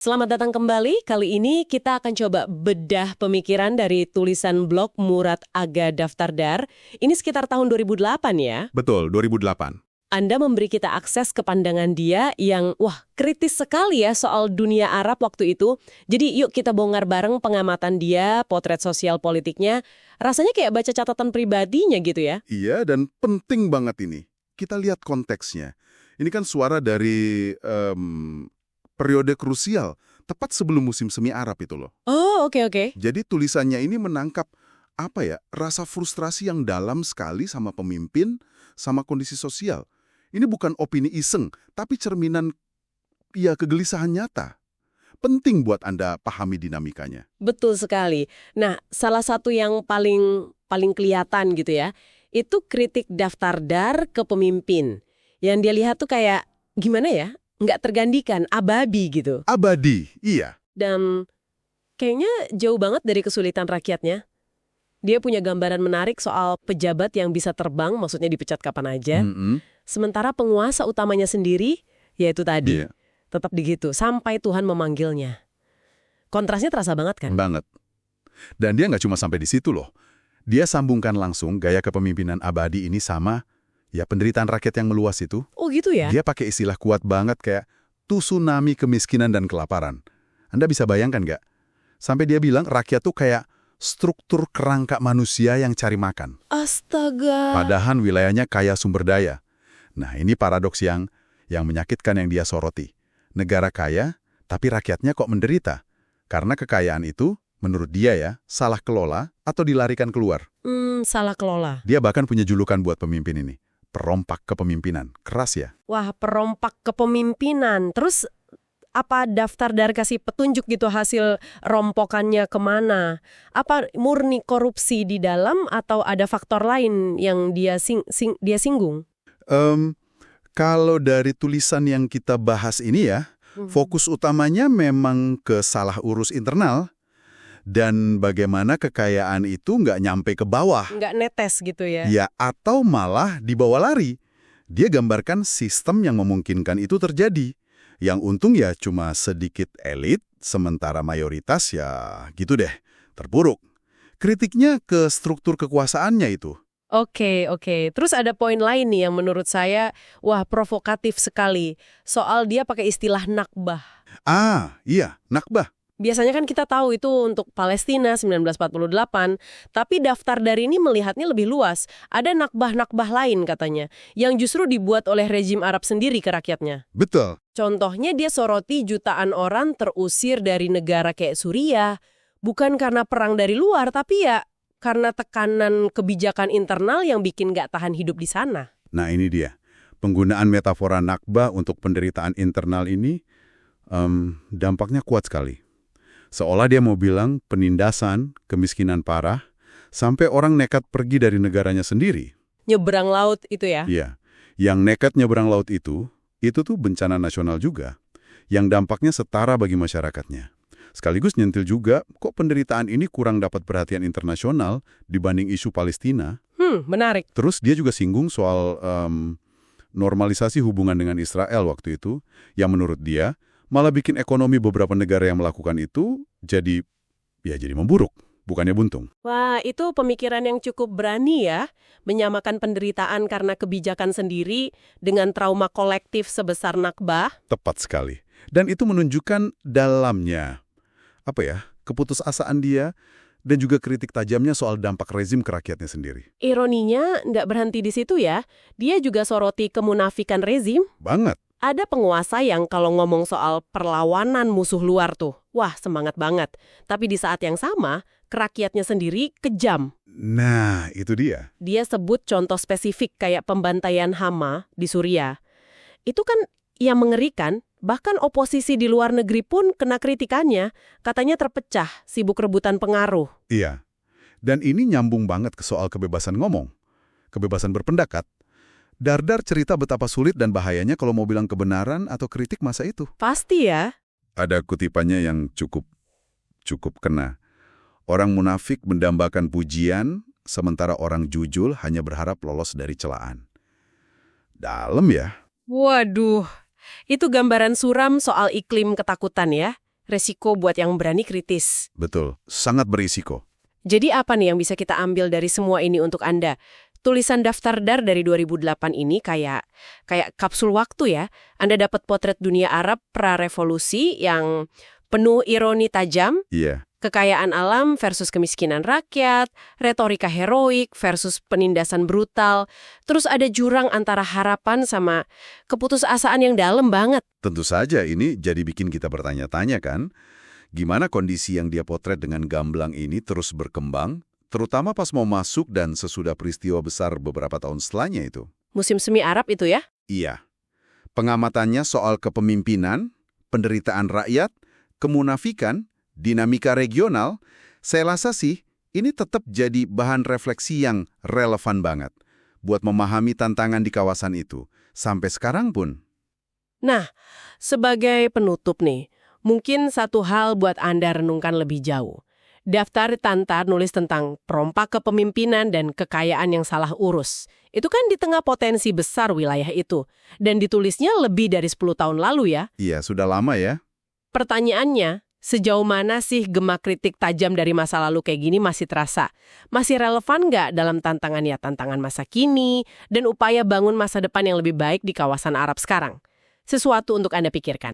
Selamat datang kembali. Kali ini kita akan coba bedah pemikiran dari tulisan blog Murad Aga Daftardar. Ini sekitar tahun 2008 ya. Betul, 2008. Anda memberi kita akses ke pandangan dia yang, kritis sekali ya soal dunia Arab waktu itu. Jadi yuk kita bongkar bareng pengamatan dia, potret sosial politiknya. Rasanya kayak baca catatan pribadinya gitu ya. Iya, dan penting banget ini. Kita lihat konteksnya. Ini kan suara dari periode krusial, tepat sebelum musim semi Arab itu loh. Oh, oke. Jadi tulisannya ini menangkap, rasa frustrasi yang dalam sekali sama pemimpin, sama kondisi sosial. Ini bukan opini iseng, tapi cerminan, kegelisahan nyata. Penting buat Anda pahami dinamikanya. Betul sekali. Nah, salah satu yang paling kelihatan gitu ya, itu kritik Daftardar ke pemimpin. Yang dia lihat tuh kayak, gimana ya, nggak tergantikan, abadi gitu. Abadi, iya. Dan kayaknya jauh banget dari kesulitan rakyatnya. Dia punya gambaran menarik soal pejabat yang bisa terbang, maksudnya dipecat kapan aja. Sementara penguasa utamanya sendiri, yaitu tadi, tetap begitu, sampai Tuhan memanggilnya. Kontrasnya terasa banget kan? Banget. Dan dia nggak cuma sampai di situ loh. Dia sambungkan langsung gaya kepemimpinan abadi ini sama penderitaan rakyat yang meluas itu. Oh gitu ya? Dia pakai istilah kuat banget kayak tsunami kemiskinan dan kelaparan. Anda bisa bayangkan nggak? Sampai dia bilang rakyat tuh kayak struktur kerangka manusia yang cari makan. Astaga. Padahal wilayahnya kaya sumber daya. Nah ini paradoks yang menyakitkan yang dia soroti. Negara kaya, tapi rakyatnya kok menderita. Karena kekayaan itu, menurut dia salah kelola atau dilarikan keluar. Salah kelola. Dia bahkan punya julukan buat pemimpin ini. Perompak kepemimpinan. Keras ya? Wah, perompak kepemimpinan. Terus apa Daftardar kasih petunjuk gitu hasil rompokannya kemana? Apa murni korupsi di dalam atau ada faktor lain yang dia singgung? Kalau dari tulisan yang kita bahas ini fokus utamanya memang ke salah urus internal dan bagaimana kekayaan itu nggak nyampe ke bawah. Nggak netes gitu ya? Ya, atau malah dibawa lari. Dia gambarkan sistem yang memungkinkan itu terjadi. Yang untung cuma sedikit elit, sementara mayoritas gitu deh, terpuruk. Kritiknya ke struktur kekuasaannya itu. Oke. Terus ada poin lain nih yang menurut saya, provokatif sekali. Soal dia pakai istilah nakbah. Iya, nakbah. Biasanya kan kita tahu itu untuk Palestina 1948, tapi Daftardar ini melihatnya lebih luas. Ada nakbah-nakbah lain katanya, yang justru dibuat oleh rejim Arab sendiri ke rakyatnya. Betul. Contohnya dia soroti jutaan orang terusir dari negara kayak Suriah, bukan karena perang dari luar, tapi karena tekanan kebijakan internal yang bikin nggak tahan hidup di sana. Nah ini dia, penggunaan metafora nakbah untuk penderitaan internal ini dampaknya kuat sekali. Seolah dia mau bilang penindasan, kemiskinan parah, sampai orang nekat pergi dari negaranya sendiri. Nyebrang laut itu ya? Iya, yang nekat nyebrang laut itu tuh bencana nasional juga, yang dampaknya setara bagi masyarakatnya. Sekaligus nyentil juga, kok penderitaan ini kurang dapat perhatian internasional dibanding isu Palestina. Menarik. Terus dia juga singgung soal normalisasi hubungan dengan Israel waktu itu, yang menurut dia malah bikin ekonomi beberapa negara yang melakukan itu jadi memburuk, bukannya buntung. Wah, itu pemikiran yang cukup berani ya, menyamakan penderitaan karena kebijakan sendiri dengan trauma kolektif sebesar nakbah. Tepat sekali. Dan itu menunjukkan dalamnya, keputusasaan dia dan juga kritik tajamnya soal dampak rezim ke rakyatnya sendiri. Ironinya nggak berhenti di situ ya, dia juga soroti kemunafikan rezim. Banget. Ada penguasa yang kalau ngomong soal perlawanan musuh luar tuh, semangat banget. Tapi di saat yang sama, rakyatnya sendiri kejam. Nah, itu dia. Dia sebut contoh spesifik kayak pembantaian Hama di Suriah. Itu kan yang mengerikan, bahkan oposisi di luar negeri pun kena kritikannya. Katanya terpecah, sibuk rebutan pengaruh. Iya. Dan ini nyambung banget ke soal kebebasan ngomong. Kebebasan berpendapat. Dardar cerita betapa sulit dan bahayanya kalau mau bilang kebenaran atau kritik masa itu. Pasti ya. Ada kutipannya yang cukup kena. Orang munafik mendambakan pujian, sementara orang jujur hanya berharap lolos dari celaan. Dalam ya. Waduh, itu gambaran suram soal iklim ketakutan ya. resiko buat yang berani kritis. Betul, sangat berisiko. Jadi apa nih yang bisa kita ambil dari semua ini untuk Anda? Tulisan Daftar Dar dari 2008 ini kayak kapsul waktu ya. Anda dapat potret dunia Arab pra-revolusi yang penuh ironi tajam, Iya. kekayaan alam versus kemiskinan rakyat, retorika heroik versus penindasan brutal, terus ada jurang antara harapan sama keputusasaan yang dalam banget. Tentu saja ini jadi bikin kita bertanya-tanya kan, gimana kondisi yang dia potret dengan gamblang ini terus berkembang, terutama pas mau masuk dan sesudah peristiwa besar beberapa tahun setelahnya itu. Musim semi Arab itu ya? Iya. Pengamatannya soal kepemimpinan, penderitaan rakyat, kemunafikan, dinamika regional, saya rasa sih ini tetap jadi bahan refleksi yang relevan banget buat memahami tantangan di kawasan itu, sampai sekarang pun. Nah, sebagai penutup nih, mungkin satu hal buat Anda renungkan lebih jauh. Daftar Tantar nulis tentang perompak kepemimpinan dan kekayaan yang salah urus. Itu kan di tengah potensi besar wilayah itu. Dan ditulisnya lebih dari 10 tahun lalu ya. Iya, sudah lama ya. Pertanyaannya, sejauh mana sih gema kritik tajam dari masa lalu kayak gini masih terasa? Masih relevan nggak dalam tantangan masa kini dan upaya bangun masa depan yang lebih baik di kawasan Arab sekarang? Sesuatu untuk Anda pikirkan.